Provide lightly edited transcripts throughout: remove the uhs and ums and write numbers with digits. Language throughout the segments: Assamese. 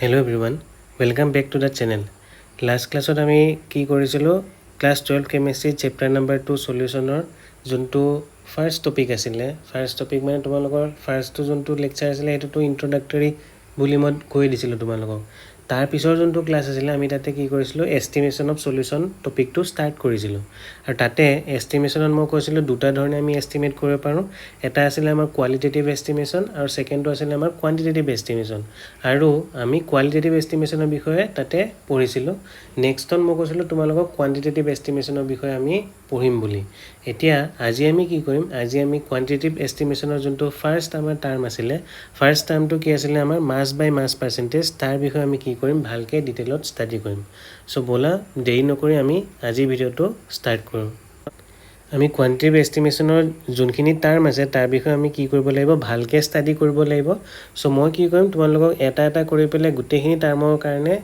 Hello everyone, welcome back to the channel. Last class আমি কি কৰিছিলো class 12 chemistry chapter number 2 solution যোনটো first topic আছিলে first topic মানে তোমালোকৰ first টো যোনটো lecture আছিলে এটো introductory বুলি মই কৈ দিছিলো তোমালোকক তাৰ পিছৰ যোনটো ক্লাস আছিলে আমি তাতে কি কৰিছিলো estimation of solution topic টো start কৰিছিলো আৰু তাতে estimationত মই কৈছিলো দুটা ধৰণে আমি estimate কৰিব পাৰো এটা আছিল আমাৰ qualitative estimation আৰু সেকেন্ডটো আছিল আমাৰ quantitative estimation আৰু আমি qualitative estimationৰ বিষয়ে তাতে পঢ়িছিলো নেক্সটত মই কৈছিলো তোমালোকক quantitative estimationৰ বিষয়ে আমি পঢ়িম বুলি এতিয়া আজি আমি কি কৰিম আজি আমি quantitative estimationৰ যোনটো ফাৰ্স্ট আমাৰ টাৰ্ম আছিলে ফাৰ্স্ট টাৰ্মটো কি আছিলে আমাৰ mass by mass percentage তাৰ বিষয়ে আমি কি কৰিম ভালকে ডিটেইলত ষ্টাডি কৰিম সো বলা দেৰি নকৰি আমি আজি ভিডিওটো ষ্টাৰ্ট কৰিম আমি quantitative estimationৰ যোনখিনি টাৰ্ম আছে তাৰ বিষয়ে আমি কি কৰিব লাগিব ভালকে ষ্টাডি কৰিব লাগিব সো মই কি কৰিম তোমালোকক এটা এটা কৰি পেলে গুটেখিনি টাৰ্মৰ কাৰণে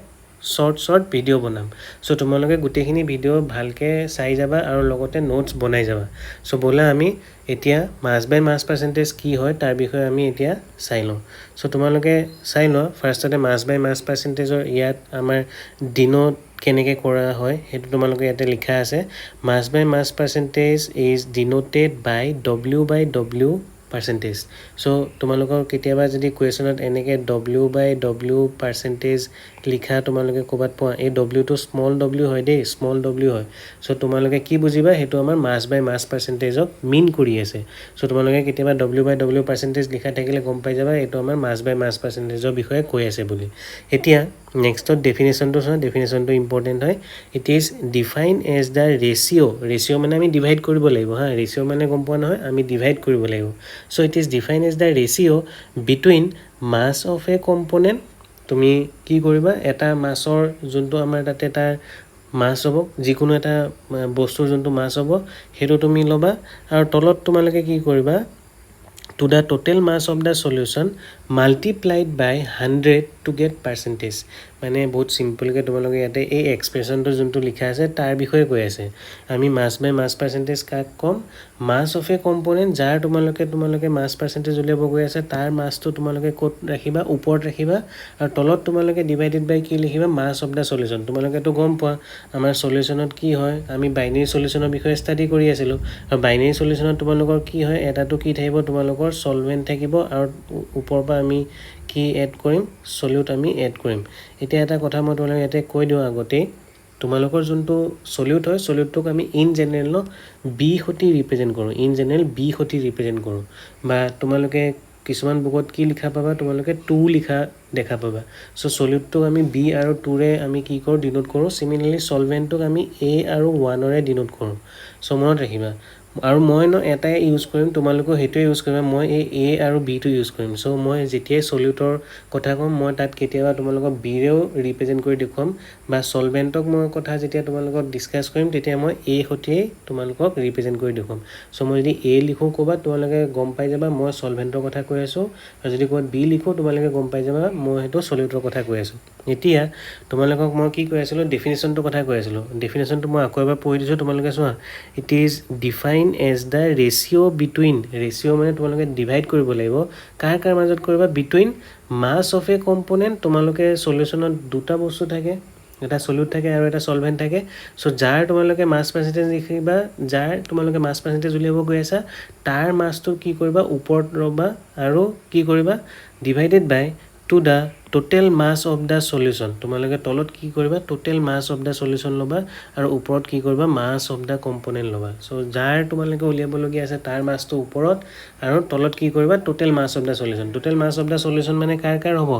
শৰ্ট ভিডিও বনাম সো তোমালোকে গুটেখিনি ভিডিও ভালকে চাই যাবা আৰু লগতে নোটস বনাই যাবা সো বলা আমি এতিয়া মাস বাই মাস পার্সেন্টেজ কি হয় তাৰ বিষয়ে আমি এতিয়া চাই লওঁ সো তোমালোকে চাই লওঁ ফাৰ্স্টতে মাস বাই মাস পাৰ্সেন্টেজৰ ইয়াত আমাৰ দিনত কেনেকে কৰা হয় হেতু তোমালোকে ইয়াতে লিখা আছে mass by mass percentage is denoted by w/w percentage so তোমালোকৰ কেতিয়াবা যদি কোৱেশ্যনত এনেকে w/w percentage লিখা তোমালোকে কবাত পোৱা এই w টো স্মল w হয় দেই স্মল w হয় সো তোমালোকে কি বুজিবা হেতু আমাৰ mass by mass percentage ক মিন কৰি আছে সো তোমালোকে কেতিয়াবা w/w percentage লিখা থাকিলে গম পাই যাবা এটো আমাৰ mass by mass percentage ৰ বিষয়ে কৈ আছে বুলি এতিয়া নেক্সটত ডেফিনিশনটো আছে ডেফিনিশনটো ইম্পৰ্টেন্ট হয় it is defined as the ৰেশিও মানে আমি ডিভাইড কৰিব লাগিব হা ৰেশিও মানে গম পোৱা নহয় আমি ডিভাইড কৰিব লাগিব so it is defined as the ratio between mass of a component তুমি কি কৰিবা এটা মাসৰ যোনটো আমাৰ তাতে তাৰ মাস হ'ব যিকোনো এটা বস্তুৰ যোনটো মাস হ'ব হেতু তুমি লবা আৰু তলত তোমালোকে কি কৰিবা to the total mass of the solution multiplied by 100 to get percentage মানে বহুত সিম্পল কে তোমালোকে ইয়াতে এই এক্সপ্ৰেছনটো যোনটো লিখা আছে তাৰ বিষয়ে কৈ আছে আমি মাস বাই মাস পাৰ্সেন্টেজ কাক কম মাস অফ এ কম্পোনেন্ট যাৰ তোমালোকে মাস পাৰ্সেন্টেজ উলিয়াব গৈ আছে তাৰ মাসটো তোমালোকে কোট ৰাখিবা ওপৰত ৰাখিবা আৰু তলত তোমালোকে ডিভাইডেড বাই কি লিখিবা মাস অফ দা সলিউশন তোমালোকে তো গম পোৱা আমাৰ সলিউশনত কি হয় আমি বাইনাৰী সলিউশনৰ বিষয়ে ষ্টাডি কৰি আছিলো আৰু বাইনাৰী সলিউশনত তোমালোকৰ কি হয় এটাটো কি থাকিব তোমালোকৰ সলভেন্ট থাকিব আৰু ওপৰৰ পৰা আমি কি এড কৰিম সলিউট আমি এড কৰিম এতিয়া এটা কথা মই তোমালোকক ইয়াতে কৈ দিও আগতে তোমালোকৰ যোনটো সলিউট হয় সলিউটটোক আমি ইন জেনাৰেল বি হতি ৰিপ্ৰেজেন্ট কৰো ইন জেনাৰেল বি হতি ৰিপ্ৰেজেন্ট কৰো বা তোমালোকে কিছুমান বুকত কি লিখা পাবা তোমালোকে 2 লিখা দেখা পাবা সো সলিউটটোক আমি বি আৰু 2 ৰে আমি কি কৰো ডিনোট কৰো সিমিলাৰলি সলভেন্টটোক আমি এ আৰু 1 ৰে ডিনোট কৰো সো মনত ৰাখিবা আৰু মই এটাই ইউজ কৰিম তোমালোকে হেতু ইউজ কৰিবা মই এই এ আৰু বি টো ইউজ কৰিম সো মই যেতিয়া সলিউটৰ কথা কম মই তাত কেতিয়াবা তোমালোকক বি ৰেও ৰিপ্ৰেজেন্ট কৰি দেখুৱাম বা সলভেন্টক মই কথা যেতিয়া তোমালোকক ডিসকাস কৰিম তেতিয়া মই এ হতি তোমালোকক ৰিপ্ৰেজেন্ট কৰি দেখুৱাম সো মই যদি এ লিখো কবা তোমালোকে গম পাই যাবা মই সলভেন্টৰ কথা কৈ আছো আৰু যদি কবা বি লিখো তোমালোকে গম পাই যাবা মই হেতু সলিউটৰ কথা কৈ আছো এতিয়া তোমালোকক মই কি কৈ আছিলো ডেফিনিশনটো কথা কৈ আছিলো ডেফিনিশনটো মই আকৌ এবাৰ পঢ়ি দিছো তোমালোকে চোৱা it is defined as the ratio between ratio মানে তোমালোকে ডিভাইড কৰিব লাগিব কাৰ মাজত কৰিবা between mass of a component তোমালোকে সলিউশনত দুটা বস্তু থাকে এটা সলিউট থাকে আৰু এটা সলভেন্ট থাকে সো যাৰ তোমালোকে মাস পাৰ্সেন্টেজ লিখিবা যাৰ তোমালোকে মাস পাৰ্সেন্টেজ উলিয়াব গৈ আছে তাৰ মাসটো কি কৰিবা ওপৰত ৰবা আৰু কি কৰিবা divided by to the total mass of the solution তোমালোকে তলত কি কৰিবা total mass of the solution লবা আৰু ওপৰত কি কৰিবা mass of the component লবা সো যাৰ তোমালোকে উলিয়াব লগিয়া আছে তাৰ মাসটো ওপৰত আৰু তলত কি কৰিবা total mass of the solution মানে কাৰ হ'ব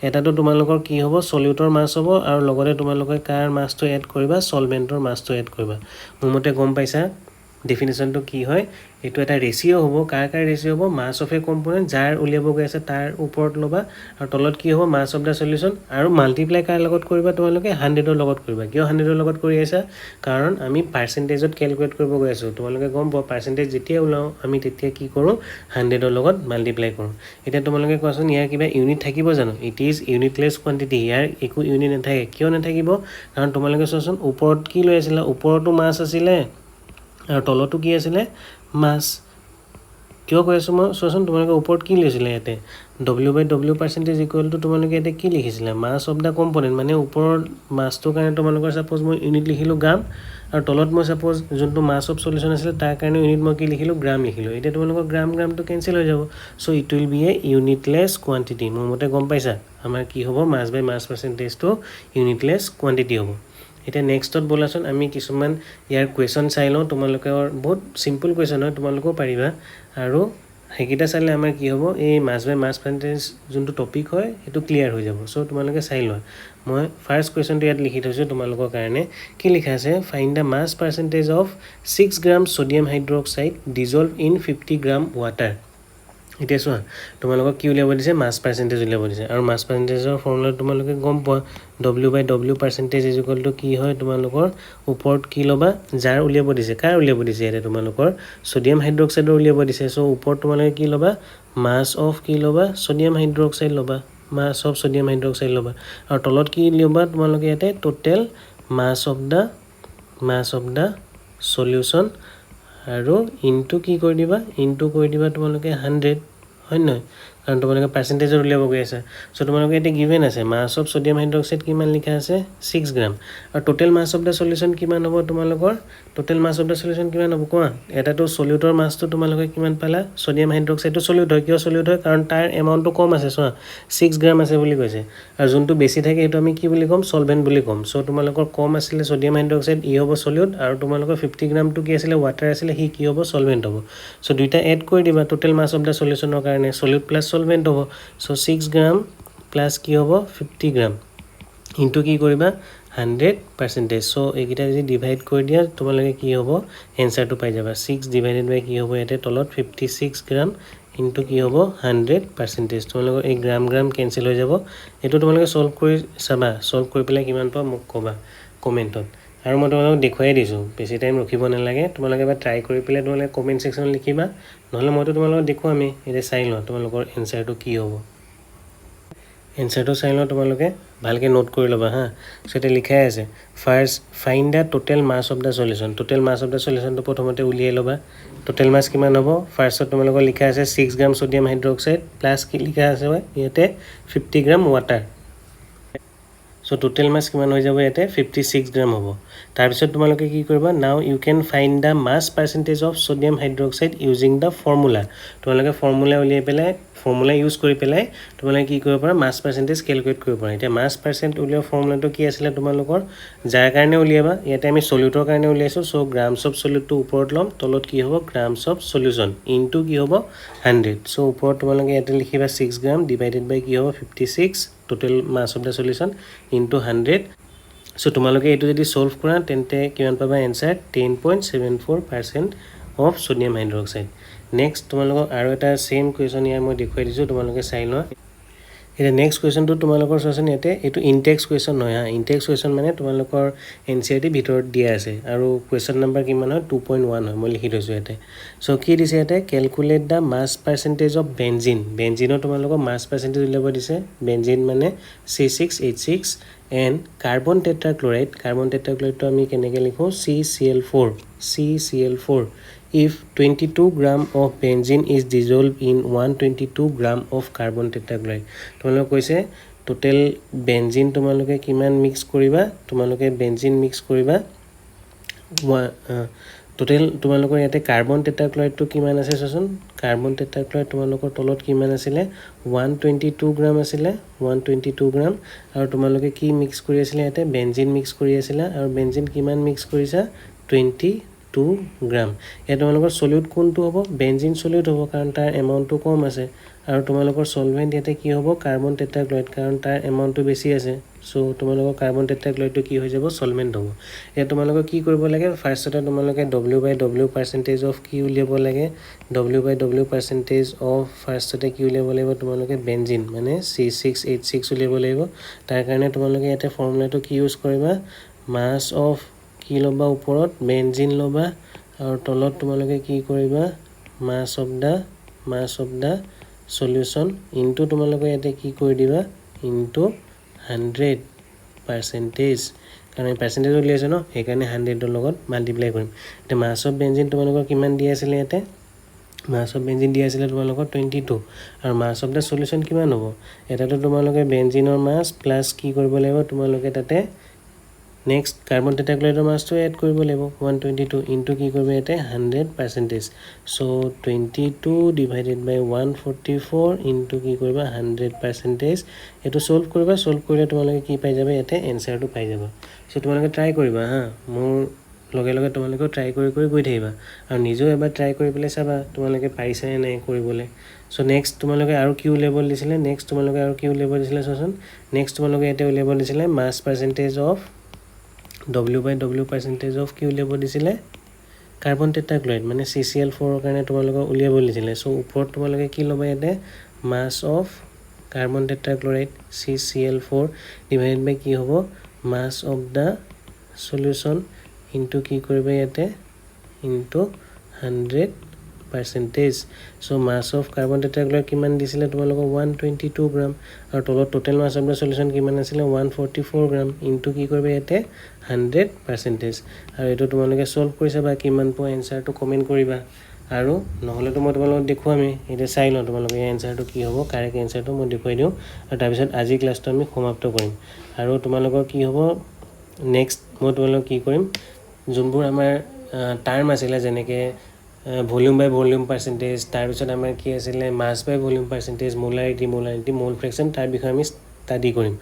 এটাটো তোমালোকৰ কি হ'ব সলিউটৰ মাস হ'ব আৰু লগতে তোমালোকে কাৰ মাসটো এড কৰিবা সলভেন্টৰ মাসটো এড কৰিবা মোমতে গম পাইছা ডেফিনিশনটো কি হয় এটো এটা ৰেশিও হ'ব কাৰ ৰেশিও হ'ব মাস অফ এ কম্পোনেন্ট যাৰ উলিয়াব গৈ আছে তাৰ ওপৰত লবা আৰু তলত কি হ'ব মাস অফ দা সলিউশন আৰু মাল্টিপ্লাই কাৰ লগত কৰিবা তোমালোকে 100 ৰ লগত কৰিবা কিয় 100 ৰ লগত কৰি আছা কাৰণ আমি পাৰ্সেন্টেজত ক্যালকুলেট কৰিব গৈ আছো তোমালোকে গম পোৱা পাৰ্সেন্টেজ যেতিয়া উলাও আমি তেতিয়া কি কৰো 100 ৰ লগত মাল্টিপ্লাই কৰো এতিয়া তোমালোকে কোৱাচোন ইয়াৰ কিবা ইউনিট থাকিব জানো ইট ইজ ইউনিটলেস কোয়ান্টিটি ইয়াৰ একো ইউনিট নাথাকে কিয় নাথাকিব কাৰণ তোমালোকে চোৱাচোন ওপৰত কি লৈ আছিলা ওপৰতো মাস আছিলে আৰু তলতো কি আছিলে মাস কিয় কৈ আছোঁ মই চোৱাচোন তোমালোকে ওপৰত কি লিখিছিলে ইয়াতে W/W পাৰ্চেণ্টেজ ইকুৱেল টু তোমালোকে ইয়াতে কি লিখিছিলে মাছ অফ দ্য কম্পনেণ্ট মানে ওপৰৰ মাছটোৰ কাৰণে তোমালোকৰ ছাপ'জ মই ইউনিট লিখিলোঁ গ্ৰাম আৰু তলত মই ছাপ'জ যোনটো মাছ অফ চলিউশ্যন আছিলে তাৰ কাৰণে ইউনিট মই কি লিখিলোঁ গ্ৰাম লিখিলোঁ এতিয়া তোমালোকৰ গ্ৰামটো কেঞ্চেল হৈ যাব so' it will be a unitless quantity মোৰ মতে গম পাইছা আমাৰ কি হ'ব মাছ বাই মাছ পাৰ্চেণ্টেজটো ইউনিটলেছ কোৱাণ্টিটি হ'ব এতিয়া নেক্সটত ব'লাচোন আমি কিছুমান ইয়াৰ কুৱেশ্যন চাই লওঁ তোমালোকৰ বহুত চিম্পল কুৱেশ্যন হয় তোমালোকেও পাৰিবা আৰু সেইকেইটা চালে আমাৰ কি হ'ব এই মাছ বাই মাছ পাৰ্চেণ্টেজ যোনটো টপিক হয় সেইটো ক্লিয়াৰ হৈ যাব চ' তোমালোকে চাই লোৱা মই ফাৰ্ষ্ট কুৱেশ্যনটো ইয়াত লিখি থৈছোঁ তোমালোকৰ কাৰণে কি লিখা আছে find the mass percentage of 6 gram sodium hydroxide dissolve in 50 gram water এতিয়া চোৱা তোমালোকক কি উলিয়াব দিছে মাছ পাৰ্চেণ্টেজ উলিয়াব দিছে আৰু মাছ পাৰ্চেণ্টেজৰ ফৰ্মুলা তোমালোকে গম পোৱা W/W percentage is equal to কি হয় তোমালোকৰ ওপৰত কি ল'বা যাৰ উলিয়াব দিছে কাৰ উলিয়াব দিছে ইয়াতে তোমালোকৰ ছ'ডিয়াম হাইড্ৰক্সাইডৰ উলিয়াব দিছে চ' ওপৰত তোমালোকে কি ল'বা মাছ অফ কি ল'বা ছ'ডিয়াম হাইড্ৰক্সাইড ল'বা মাছ অফ ছ'ডিয়াম হাইড্ৰক্সাইড ল'বা আৰু তলত কি ল'বা তোমালোকে ইয়াতে total mass of the solution আৰু ইনটু কি কৰি দিবা তোমালোকে 100 হয় নহয় কাৰণ তোমালোকে পাৰ্চেণ্টেজৰ উলিয়াব গৈ আছে চ' তোমালোকে এতিয়া গিভেন আছে মাছ অফ ছ'ডিয়াম হাইড্ৰক্সাইড কিমান লিখা আছে 6 গ্ৰাম আৰু total mass of the solution কিমান হ'ব তোমালোকৰ total mass of the solution কিমান হ'ব কোৱা এটাতো সলিউটৰ মাছটো তোমালোকে কিমান পালা ছ'ডিয়াম হাইড্ৰক্সাইডটো সলিউট হয় কিয় সলিউট হয় কাৰণ তাৰ এমাউণ্টটো কম আছে চোৱা 6 গ্ৰাম আছে বুলি কৈছে আৰু যোনটো বেছি থাকে সেইটো আমি কি বুলি ক'ম সলভেণ্ট বুলি ক'ম চ' তোমালোকৰ কম আছিলে ছ'ডিয়াম হাইড্ৰক্সাইড ই হ'ব সলিউট আৰু তোমালোকৰ 50 গ্ৰামটো কি আছিলে ৱাটাৰ আছিলে সি কি হ'ব সলভেণ্ট হ'ব চ' দুইটা এড কৰি দিবা টোটেল মাছ অফ দ্য সলিউশ্যনৰ কাৰণে সলিউট প্লাছ সলভেণ্ট হ'ব চ' 6 গ্ৰাম প্লাছ কি হ'ব 50 গ্ৰাম ইনটু কি কৰিবা 100% চ' এইকেইটা যদি ডিভাইড কৰি দিয়া তোমালোকে কি হ'ব এনচাৰটো পাই যাবা 6 ডিভাইডেড বাই কি হ'ব ইয়াতে তলত 56 গ্ৰাম ইনটু কি হ'ব 100% তোমালোকৰ এই গ্ৰাম কেঞ্চেল হৈ যাব এইটো তোমালোকে সলভ কৰি চাবা সলভ কৰি পেলাই কিমান পোৱা মোক ক'বা কমেণ্টত আৰু মই তোমালোকক দেখুৱাই দিছোঁ বেছি টাইম ৰখিব নালাগে তোমালোকে এবাৰ ট্ৰাই কৰি পেলাই তোমালোকে কমেণ্ট ছেকশ্যনত লিখিবা নহ'লে মইতো তোমালোকক দেখুৱামেই এতিয়া চাই লোৱা তোমালোকৰ এনচাৰটো কি হ'ব এনচাৰটো চাই লওঁ তোমালোকে ভালকৈ নোট কৰি ল'বা হা চ' এতিয়া লিখাই আছে first find the total mass of the solution total mass of the সলিউশ্যনটো প্ৰথমতে উলিয়াই ল'বা টোটেল মাছ কিমান হ'ব ফাৰ্ষ্টত তোমালোকৰ লিখা আছে 6 গ্ৰাম ছ'ডিয়াম হাইড্ৰক্সাইড প্লাছ কি লিখা আছে ইয়াতে 50 গ্ৰাম ৱাটাৰ চ' টোটেল মাছ কিমান হৈ যাব ইয়াতে 56 গ্ৰাম হ'ব তাৰপিছত তোমালোকে কি কৰিবা now you can find the mass percentage of sodium hydroxide using the formula তোমালোকে ফৰ্মুলা উলিয়াই পেলাই ফৰ্মুলা ইউজ কৰি পেলাই তোমালোকে কি কৰিব পাৰা মাছ পাৰ্চেণ্টেজ কেলকুলেট কৰিব পাৰা এতিয়া মাছ পাৰ্চেণ্ট উলিওৱা ফৰ্মুলাটো কি আছিলে তোমালোকৰ যাৰ কাৰণে উলিয়াবা ইয়াতে আমি সলিউটৰ কাৰণে উলিয়াইছোঁ চ' গ্ৰামছ অফ সলিউটটো ওপৰত ল'ম তলত কি হ'ব গ্ৰামছ অফ সলিউশ্যন ইনটু কি হ'ব 100 চ' ওপৰত তোমালোকে ইয়াতে লিখিবা 6 গ্ৰাম ডিভাইডেড বাই কি হ'ব 56 total mass of the solution into 100 so' তোমালোকে এইটো যদি সলভ কৰা তেন্তে কিমান পাবা answer 10.74% of sodium hydroxide next তোমালোকক আৰু এটা সেম কুৱেশ্যন ইয়াৰ মই দেখুৱাই দিছোঁ তোমালোকে চাই লোৱা এতিয়া নেক্সট কুৱেশ্যনটো তোমালোকৰ চোৱাচোন ইয়াতে এইটো ইনটেক্স কুৱেশ্যন নহয় হা ইনটেক্স কুৱেশ্যন মানে তোমালোকৰ NCERT ভিতৰত দিয়া আছে আৰু কুৱেশ্যন নম্বৰ কিমান হয় 2.1 হয় মই লিখি থৈছোঁ ইয়াতে চ' কি দিছে ইয়াতে calculate the mass percentage of বেঞ্জিনৰ তোমালোকৰ মাছ পাৰ্চেণ্টেজ উলিয়াব দিছে বেঞ্জিন মানে C6H6 এণ্ড কাৰ্বন টেট্ৰাক্লৰাইডটো আমি কেনেকৈ লিখোঁ CCl4 if 22 gram of benzene is dissolved in 122 gram of carbon tetrachloride তোমালোকে কৈছে টোটেল বেঞ্জিন তোমালোকে কিমান মিক্স কৰিবা তোমালোকে বেঞ্জিন মিক্স কৰিবা টোটেল তোমালোকৰ ইয়াতে কাৰ্বন টেট্ৰাক্লৰাইডটো কিমান আছে চোৱাচোন কাৰ্বন টেট্ৰাক্লৰাইড তোমালোকৰ তলত কিমান আছিলে 122 গ্ৰাম আছিলে 122 গ্ৰাম আৰু তোমালোকে কি মিক্স কৰি আছিলে ইয়াতে বেঞ্জিন মিক্স কৰি আছিলা আৰু বেঞ্জিন কিমান মিক্স কৰিছা 22 গ্ৰাম ইয়াত তোমালোকৰ সলিউট কোনটো হ'ব বেঞ্জিন সলিউট হ'ব কাৰণ তাৰ এমাউণ্টটো কম আছে আৰু তোমালোকৰ সলভেণ্ট ইয়াতে কি হ'ব কাৰ্বন টেট্ৰাক্লৰাইড কাৰণ তাৰ এমাউণ্টটো বেছি আছে চ' তোমালোকৰ কাৰ্বন টেট্ৰাক্লৰাইডটো কি হৈ যাব সলভেণ্ট হ'ব ইয়াত তোমালোকে কি কৰিব লাগে ফাৰ্ষ্টতে তোমালোকে W/W পাৰ্চেণ্টেজ অফ কি উলিয়াব লাগে W/W পাৰ্চেণ্টেজ অফ ফাৰ্ষ্টতে কি উলিয়াব লাগিব তোমালোকে বেঞ্জিন মানে C6H6 উলিয়াব লাগিব তাৰ কাৰণে তোমালোকে ইয়াতে ফৰ্মুলাটো কি ইউজ কৰিবা মাছ অফ কি ল'বা ওপৰত বেঞ্জিন ল'বা আৰু তলত তোমালোকে কি কৰিবা মাছ অফ দা সলিউশ্যন ইনটু তোমালোকে ইয়াতে কি কৰি দিবা ইনটু 100% কাৰণ আমি পাৰ্চেণ্টেজ উলিয়াইছোঁ ন সেইকাৰণে 100ৰ লগত মাল্টিপ্লাই কৰিম এতিয়া মাছ অফ বেঞ্জিন তোমালোকৰ কিমান দি আছিলে ইয়াতে মাছ অফ বেঞ্জিন দিয়া আছিলে তোমালোকৰ 22 আৰু মাছ অফ দ্য সলিউশ্যন কিমান হ'ব এটাতো তোমালোকে বেঞ্জিনৰ মাছ প্লাছ কি কৰিব লাগিব তোমালোকে তাতে নেক্সট কাৰ্বন টেট্ৰাক্লৰাইডৰ মাছটো এড কৰিব লাগিব 122 ইনটু কি কৰিব ইয়াতে 100% সো 22 ডিভাইডেড বাই 144 ইনটু কি কৰিবা 100% এটো সলভ কৰিবা সলভ কৰিলে তোমালোকে কি পাই যাবা ইয়াতে এনসাৰটো পাই যাবা সো তোমালোকে ট্ৰাই কৰিবা হা মোৰ লগে লগে তোমালোকে ট্ৰাই কৰি গৈ থাকিবা আৰু নিজেও এবাৰ ট্ৰাই কৰি পেলাই চাবা তোমালোকে পাৰিছা নে নাই কৰিবলৈ সো নেক্সট তোমালোকে আৰু কিউ লেভেল দিছিলে নেক্সট তোমালোকে আৰু কিউ লেভেল দিছিলে সচোন নেক্সট তোমালোকে ইয়াতে লেভেল দিছিলে mass percentage of W/W percentage of কি উলিয়াব দিছিলে কাৰ্বন টেট্ৰাক্লৰাইড মানে CCl4 ৰ কাৰণে তোমালোকক উলিয়াব দিছিলে সো ওপৰত তোমালোকে কি ল'বা ইয়াতে mass of carbon tetrachloride CCl4 divided by কি হ'ব mass of the solution into কি কৰিবা ইয়াতে into 100% so mass of carbon tetrachloride কিমান দিছিলে তোমালোকক 122 গ্ৰাম আৰু তলত total mass of the solution কিমান আছিলে 144 গ্ৰাম ইনটু কি কৰিবা ইয়াতে 100% আৰু এটো তোমালোকে সলভ কৰিছা বা কিমান পো এনসাৰটো কমেন্ট কৰিবা আৰু নহলে তো মই তোমালোকক দেখুৱামে এটা চাই লওঁ তোমালোকে এনসাৰটো কি হ'ব কাৰেক্ট এনসাৰটো মই দেখুৱাই দিওঁ আৰু তাৰ পিছত আজি ক্লাছটো আমি সমাপ্ত কৰিম আৰু তোমালোকৰ কি হ'ব নেক্সট মই তোমালোকক কি কৰিম যোনবোৰ আমাৰ টাৰ্ম আছিলে যেনেকে ভলিউম বাই ভলিউম পাৰ্চেন্টেজ তাৰ পিছত আমাৰ কি আছিলে মাছ বাই ভলিউম পাৰ্চেন্টেজ মোলাৰিটি মোল ফ্ৰেকশন তাৰ বিষয়ে আমি ষ্টাডি কৰিম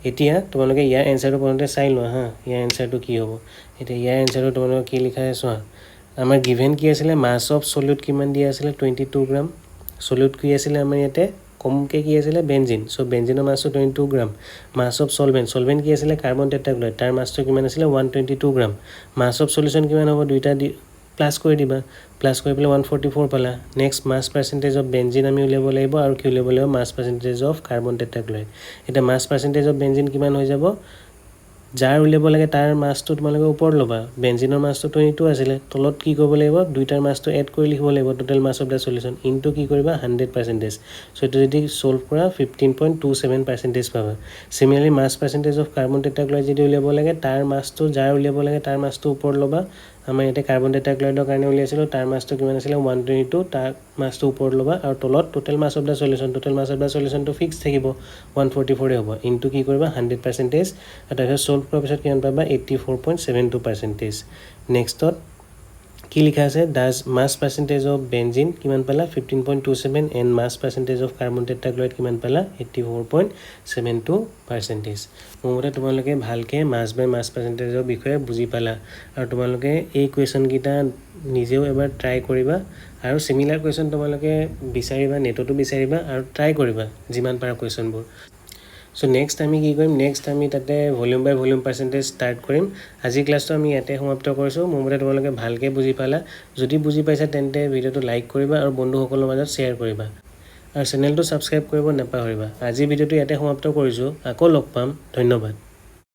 এতিয়া তোমালোকে ইয়াৰ এনসাৰটো পৰতে চাই লোৱা হা ইয়াৰ এনসাৰটো কি হ'ব এতিয়া ইয়াৰ এনসাৰটো তোমালোকে কি লিখা আছে চোৱা আমাৰ গিভেন কি আছিলে মাছ অফ সলিউট কিমান দিয়া আছিলে 22 গ্ৰাম সলিউট কি আছিলে আমাৰ ইয়াতে কমকে কি আছিলে বেনজিন সো বেনজিনৰ মাছটো 22 গ্ৰাম মাছ অফ সলভেন্ট কি আছিলে কাৰ্বন টেট্ৰাক্লৰাইড তাৰ মাছটো কিমান আছিলে 122 গ্ৰাম মাছ অফ সলিউশ্যন কিমান হ'ব দুইটা প্লাস কৰি দিবা প্লাস কৰি পেলাই 144 পালা next mass percentage of benzene আমি উলিয়াব লাগিব আৰু কি উলিয়াব লাগিব mass percentage of carbon tetrachloride এটা মাছ পাৰ্চেন্টেজ অফ বেনজিন কিমান হৈ যাব যাৰ উলিয়াব লাগে তাৰ মাছটো তোমালোকে ওপৰত ল'বা বেনজিনৰ মাছটো 22 আছিলে তলত কি কৰিব লাগিব দুইটাৰ মাছটো এড কৰি লিখিব লাগিব total mass of the solution into কি কৰিবা 100% সো এটো যদি সলভ কৰা 15.27% পাবা সিমিলাৰলি মাছ পাৰ্চেন্টেজ অফ কাৰ্বন টেট্ৰাক্লৰাইড যদি উলিয়াব লাগে তাৰ মাছটো যাৰ উলিয়াব লাগে তাৰ মাছটো ওপৰত ল'বা আমাৰ ইয়াতে কাৰ্বন টেট্ৰাক্লৰাইডৰ কাৰণে উলিয়াইছিলো তাৰ মাছটো কিমান আছিল 122 তাৰ মাছটো ওপৰত ল'বা আৰু তলত টোটেল মাছ অফ দা সলিউশ্যনটো ফিক্স থাকিব 144 হ'ব ইনটু কি কৰিবা 100% আৰু তাৰপিছত সলভ কৰাৰ পিছত কিমান পাবা 84.72% নেক্সটত কি লিখা আছে does mass percentage of benzene কিমান পালা 15.27 and mass percentage of carbon tetrachloride কিমান পালা 84.72% মোৰ মতে তোমালোকে ভালকে মাছ বাই মাছ পাৰ্চেন্টেজৰ বিষয়ে বুজি পালা আৰু তোমালোকে এই কোৱেশ্চন কিটা নিজেও এবাৰ ট্ৰাই কৰিবা আৰু সিমিলাৰ কোৱেশ্চন তোমালোকে বিচাৰিবা নেটতো বিচাৰিবা আৰু ট্ৰাই কৰিবা যিমান পাৰা কোৱেশ্চনবোৰ সো নেক্সট আমি কি কৰিম নেক্সট আমি তাতে ভলিউম বাই ভলিউম পাৰ্চেন্টেজ ষ্টাৰ্ট কৰিম আজি ক্লাছটো আমি ইয়াতে সমাপ্ত কৰিছো মোৰ মতে তোমালোকে ভালকে বুজি পালা যদি বুজি পাইছা তেন্তে ভিডিওটো লাইক কৰিবা আৰু বন্ধুসকলৰ মাজত শ্বেয়াৰ কৰিবা আৰু চেনেলটো সাবস্ক্ৰাইব কৰিব নাপাহৰিবা আজি ভিডিওটো ইয়াতে সমাপ্ত কৰিছো আকৌ লগ পাম ধন্যবাদ